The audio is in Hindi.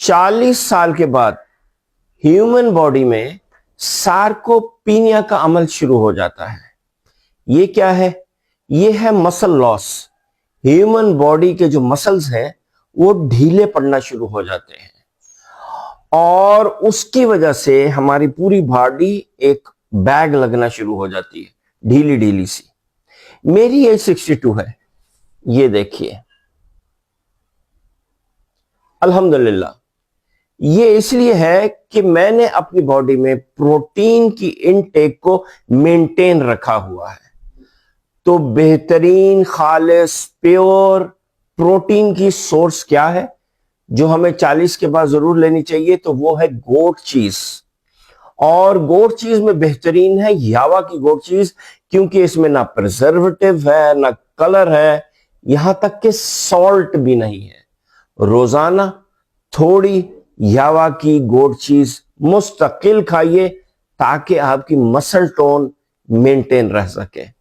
40 साल के बाद ह्यूमन बॉडी में सार्कोपीनिया का अमल शुरू हो जाता है। ये क्या है? ये है मसल लॉस। ह्यूमन बॉडी के जो मसल्स हैं वो ढीले पड़ना शुरू हो जाते हैं और उसकी वजह से हमारी पूरी बॉडी एक बैग लगना शुरू हो जाती है, ढीली ढीली सी। मेरी एज 62 है, ये देखिए। अल्हम्दुलिल्लाह, ये इसलिए है कि मैंने अपनी बॉडी में प्रोटीन की इनटेक को मेंटेन रखा हुआ है। तो बेहतरीन खालिस प्योर प्रोटीन की सोर्स क्या है जो हमें 40 के बाद जरूर लेनी चाहिए? तो वो है गोट चीज। और गोट चीज में बेहतरीन है यावा की गोट चीज, क्योंकि इसमें ना प्रिजर्वेटिव है ना कलर है, यहां तक कि सॉल्ट भी नहीं है। रोजाना थोड़ी यावा की गोट चीज मुस्तकिल खाइए ताकि आपकी मसल टोन मेंटेन रह सके।